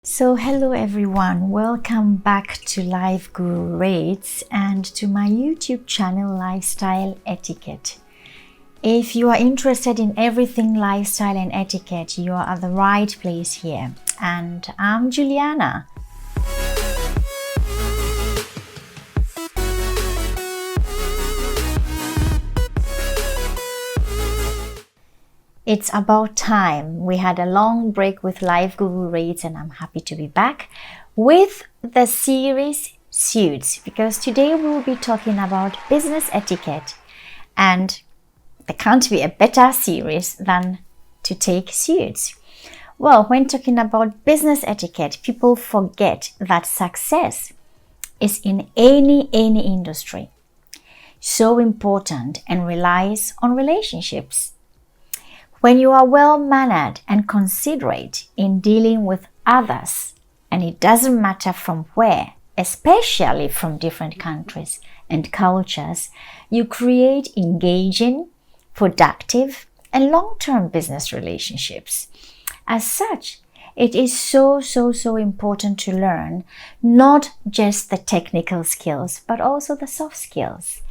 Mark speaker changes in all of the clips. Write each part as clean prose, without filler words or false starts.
Speaker 1: So hello everyone, welcome back to Life Guru Rates and to my YouTube channel Lifestyle Etiquette. If you are interested in everything lifestyle and etiquette, you are at the right place here. And I'm Juliana. It's about time. We had a long break with Life Guru Rates and I'm happy to be back with the series Suits, because today we will be talking about business etiquette, and there can't be a better series than to take Suits. Well, when talking about business etiquette, people forget that success is in any industry so important and relies on relationships. When you are well-mannered and considerate in dealing with others, and it doesn't matter from where, especially from different countries and cultures, you create engaging, productive, and long-term business relationships. As such, it is so important to learn not just the technical skills, but also the soft skills,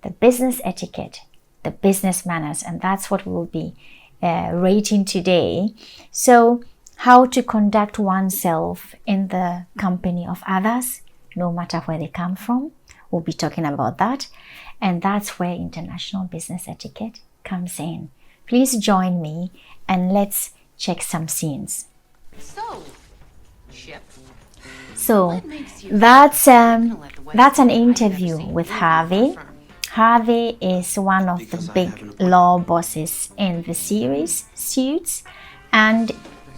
Speaker 1: the business etiquette, the business manners, and that's what we will be rating today. So how to conduct oneself in the company of others, no matter where they come from. We'll be talking about that, and that's where international business etiquette comes in. Please join me and let's check some scenes. So that's an interview with Harvey. Harvey is one of the big law bosses in the series Suits, and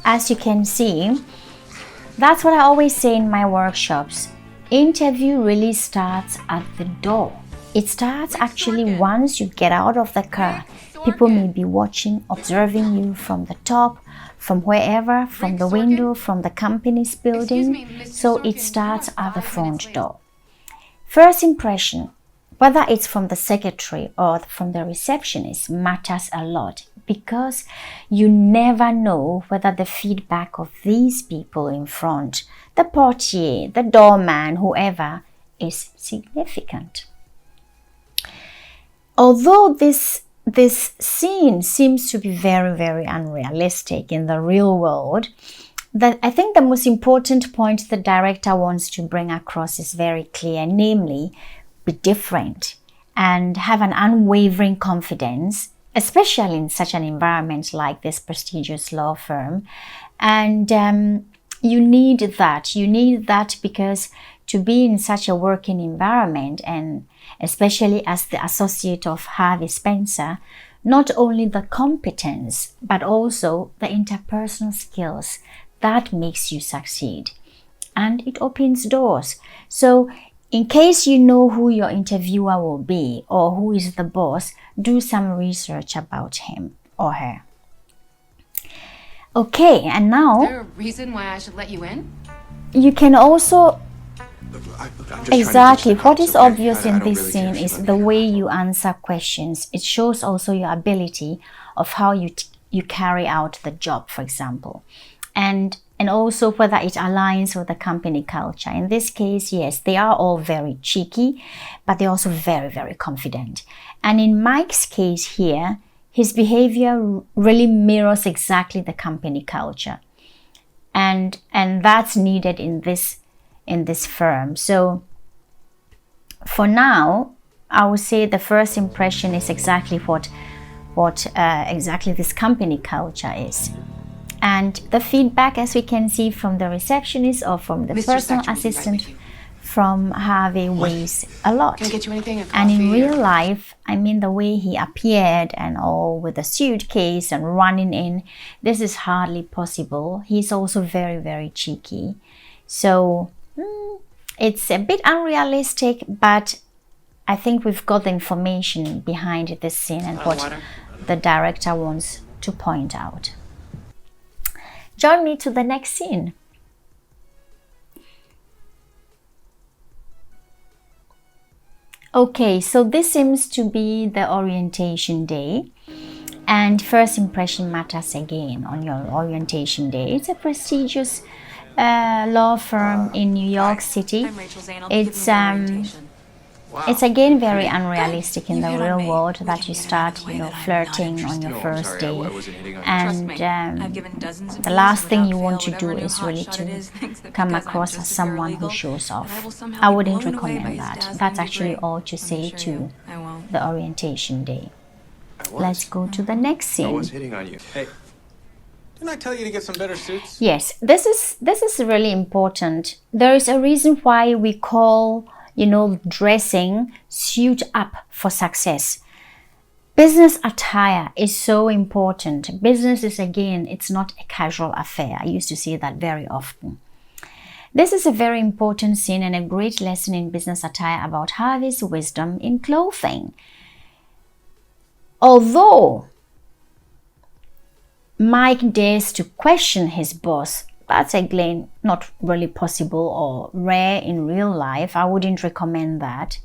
Speaker 1: as you can see, that's what I always say in my workshops. Interview really starts at the door. It starts actually once you get out of the car. People may be watching, observing you from the top, from wherever, from the window, from the company's building. So it starts at the front door. First impression, whether it's from the secretary or from the receptionist, matters a lot, because you never know whether the feedback of these people in front, the portier, the doorman, whoever, is significant. Although this scene seems to be very unrealistic in the real world, I think the most important point the director wants to bring across is very clear, namely, be different and have an unwavering confidence, especially in such an environment like this prestigious law firm. And you need that because to be in such a working environment, and especially as the associate of Harvey Specter, not only the competence but also the interpersonal skills that makes you succeed, and it opens doors. So in case you know who your interviewer will be or who is the boss, do some research about him or her. Okay, and now,
Speaker 2: is there a reason why I should let you in?
Speaker 1: You can also exactly what is obvious in this scene is the way you answer questions. It shows also your ability of how you carry out the job, for example, and also whether it aligns with the company culture. In this case, yes, they are all very cheeky, but they're also very confident. And in Mike's case here, his behavior really mirrors exactly the company culture, and that's needed in this firm. So for now, I would say the first impression is exactly what exactly this company culture is. And the feedback, as we can see from the receptionist or from the personal assistant from Harvey, weighs a lot.
Speaker 2: Can I get you anything?
Speaker 1: And in real life, I mean, the way he appeared and all with a suitcase and running in, this is hardly possible. He's also very cheeky. So it's a bit unrealistic, but I think we've got the information behind this scene and what the director wants to point out. Join me to the next scene. Okay, so this seems to be the orientation day, and first impression matters again on your orientation day. It's a prestigious law firm in New York City.
Speaker 2: I'm Rachel Zane. I'll be giving you an orientation.
Speaker 1: It's again very unrealistic in
Speaker 2: You
Speaker 1: the
Speaker 2: hit on
Speaker 1: real
Speaker 2: me.
Speaker 1: world
Speaker 2: We
Speaker 1: that
Speaker 2: can
Speaker 1: you
Speaker 2: get it out
Speaker 1: start,
Speaker 2: of the way
Speaker 1: you know,
Speaker 2: that I'm not
Speaker 1: flirting on
Speaker 2: interested.
Speaker 1: your
Speaker 3: No, I'm
Speaker 1: first
Speaker 3: sorry, I
Speaker 1: date.
Speaker 3: wasn't hitting on you.
Speaker 2: Trust me,
Speaker 1: And
Speaker 2: I've given dozens of
Speaker 1: the
Speaker 2: these,
Speaker 1: last
Speaker 2: and
Speaker 1: thing
Speaker 2: without
Speaker 1: you want
Speaker 2: fail,
Speaker 1: to do
Speaker 2: whatever new
Speaker 1: is really
Speaker 2: hotshot it
Speaker 1: to
Speaker 2: is thinks that
Speaker 1: come
Speaker 2: because I'm
Speaker 1: across
Speaker 2: just
Speaker 1: as
Speaker 2: a
Speaker 1: someone who
Speaker 2: paralegal,
Speaker 1: shows
Speaker 2: that I
Speaker 1: off.
Speaker 2: will somehow
Speaker 1: I
Speaker 2: be
Speaker 1: wouldn't
Speaker 2: blown away by
Speaker 1: recommend
Speaker 2: his
Speaker 1: that.
Speaker 2: dazzling
Speaker 1: That's actually
Speaker 2: degree.
Speaker 1: all to
Speaker 2: Let me
Speaker 1: say
Speaker 2: assure you,
Speaker 1: to
Speaker 2: I won't.
Speaker 1: the orientation day.
Speaker 3: I was.
Speaker 1: Let's go to the next
Speaker 3: I
Speaker 1: scene.
Speaker 3: was hitting on you. Hey, didn't I tell you to get some better suits?
Speaker 1: Yes, this is really important. There is a reason why we call, you know, dressing suit up for success. Business attire is so important. Business is, again, it's not a casual affair. I used to say that very often. This is a very important scene and a great lesson in business attire about Harvey's wisdom in clothing. Although Mike dares to question his boss, that's again not really possible or rare in real life. I wouldn't recommend that.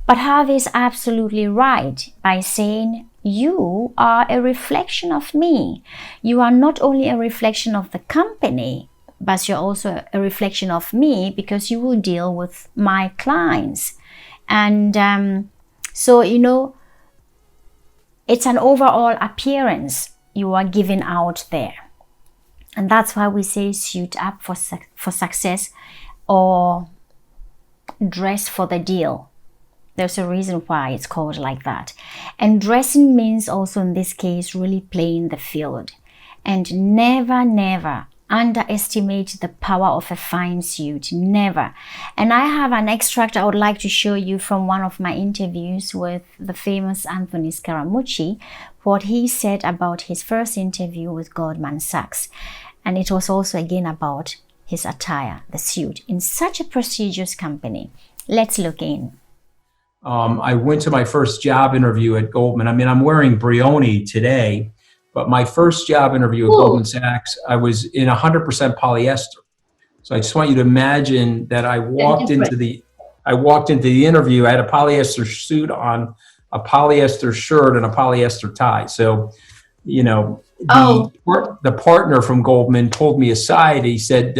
Speaker 1: But Harvey is absolutely right by saying, you are a reflection of me. You are not only a reflection of the company, but you're also a reflection of me because you will deal with my clients. And so, you know, it's an overall appearance you are giving out there. And that's why we say suit up for success or dress for the deal. There's a reason why it's called like that. And dressing means also in this case really playing the field. And never underestimate the power of a fine suit. Never. And I have an extract I would like to show you from one of my interviews with the famous Anthony Scaramucci, what he said about his first interview with Goldman Sachs. And it was also again about his attire, the suit, in such a prestigious company. Let's look in.
Speaker 4: I went to my first job interview at Goldman. I mean, I'm wearing Brioni today, but my first job interview at Goldman Sachs, I was in 100% polyester. So I just want you to imagine that I walked into the interview. I had a polyester suit on, a polyester shirt, and a polyester tie. So, you know, the partner from Goldman pulled me aside. He said,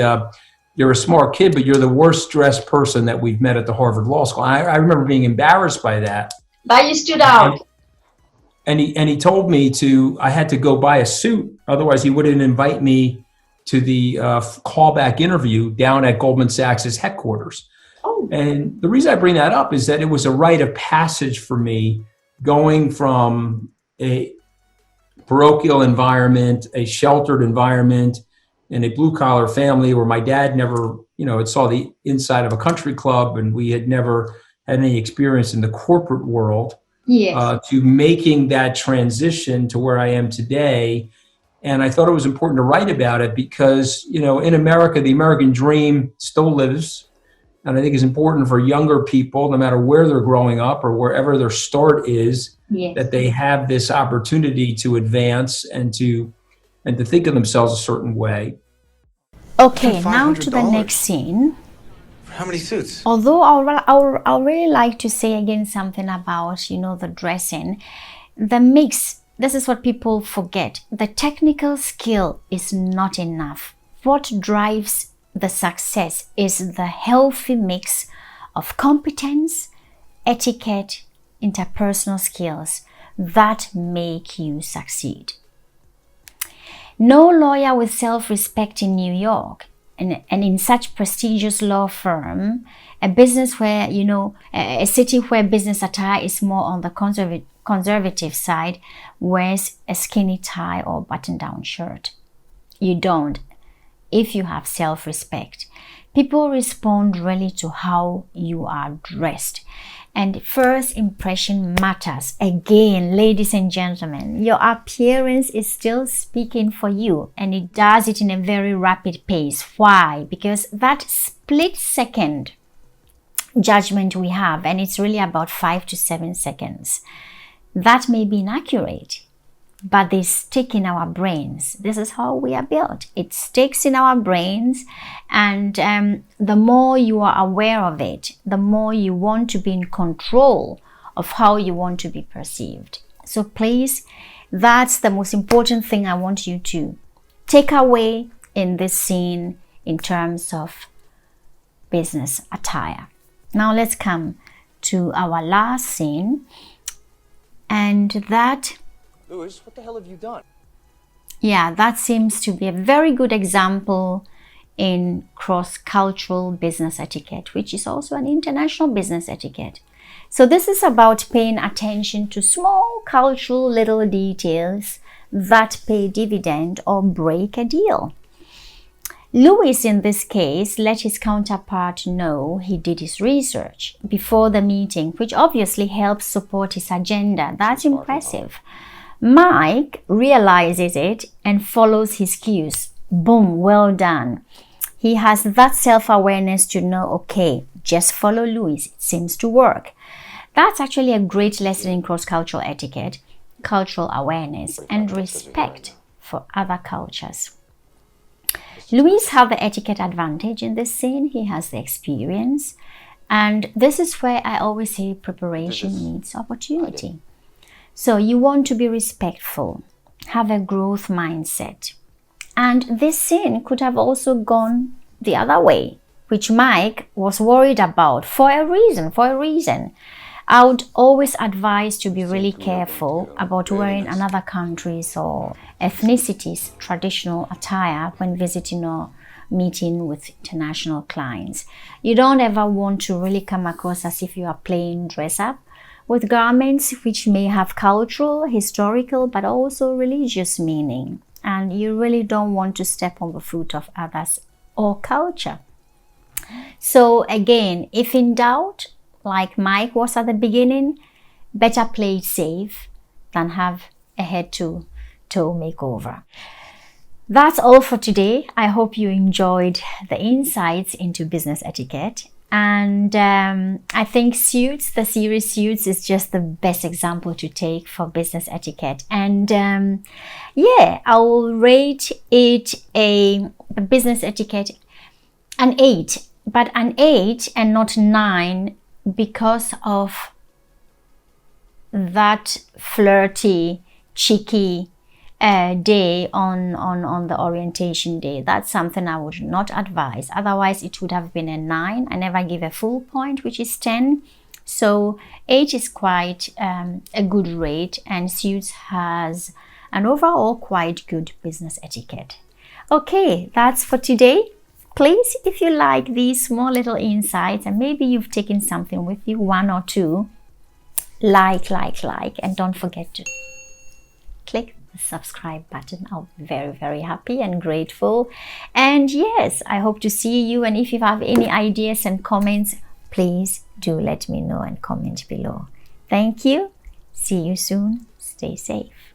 Speaker 4: you're a smart kid, but you're the worst dressed person that we've met at the Harvard Law School. I remember being embarrassed by that.
Speaker 1: But you stood out.
Speaker 4: And he told me I had to go buy a suit. Otherwise, he wouldn't invite me to the callback interview down at Goldman Sachs' headquarters. Oh. And the reason I bring that up is that it was a rite of passage for me going from a parochial environment, a sheltered environment, in a blue-collar family where my dad never, you know, had saw the inside of a country club, and we had never had any experience in the corporate world, to making that transition to where I am today. And I thought it was important to write about it because, you know, in America, the American dream still lives. And I think it's important for younger people, no matter where they're growing up or wherever their start is, that they have this opportunity to advance and to think of themselves a certain way.
Speaker 1: Okay, now to the next scene.
Speaker 3: For how many suits?
Speaker 1: Although I'll really like to say again something about, you know, the dressing, the mix. This is what people forget. The technical skill is not enough. What drives the success is the healthy mix of competence, etiquette, interpersonal skills that make you succeed. No lawyer with self-respect in New York and in such prestigious law firm, a business where, you know, a city where business attire is more on the conservative side, wears a skinny tie or button-down shirt. You don't. If you have self-respect, people respond really to how you are dressed. And first impression matters. Again, ladies and gentlemen, your appearance is still speaking for you, and it does it in a very rapid pace. Why? Because that split second judgment we have, and it's really about 5 to 7 seconds, that may be inaccurate, but they stick in our brains. This is how we are built. It sticks in our brains, and the more you are aware of it, the more you want to be in control of how you want to be perceived. So please, that's the most important thing I want you to take away in this scene in terms of business attire. Now let's come to our last scene, and that,
Speaker 5: Louis, what the hell have you done?
Speaker 1: yeah, that seems to be a very good example in cross-cultural business etiquette, which is also an international business etiquette. So this is about paying attention to small cultural little details that pay dividend or break a deal. Louis, in this case, let his counterpart know he did his research before the meeting, which obviously helps support his agenda. That's impressive. Mike realizes it and follows his cues. Boom, well done. He has that self-awareness to know, okay, just follow Louis. It seems to work. That's actually a great lesson in cross-cultural etiquette, cultural awareness, and respect for other cultures. Louis has the etiquette advantage in this scene. He has the experience. And this is where I always say preparation meets opportunity. So you want to be respectful, have a growth mindset. And this scene could have also gone the other way, which Mike was worried about for a reason. I would always advise to be really careful about wearing another country's or ethnicity's traditional attire when visiting or meeting with international clients. You don't ever want to really come across as if you are playing dress up with garments which may have cultural, historical, but also religious meaning. And you really don't want to step on the foot of others or culture. So again, if in doubt, like Mike was at the beginning, better play it safe than have a head-to-toe makeover. That's all for today. I hope you enjoyed the insights into business etiquette. And I think Suits, the series Suits, is just the best example to take for business etiquette. And yeah, I will rate it the business etiquette an 8, but an 8 and not 9, because of that flirty, cheeky day on the orientation day. That's something I would not advise. Otherwise, it would have been a 9. I never give a full point, which is 10. So 8 is quite a good rate, and Suits has an overall quite good business etiquette. Okay, that's for today. Please, if you like these small little insights and maybe you've taken something with you, 1 or 2, like, and don't forget to click the subscribe button. I'll be very, very happy and grateful. And yes, I hope to see you. And if you have any ideas and comments, please do let me know and comment below. Thank you. See you soon. Stay safe.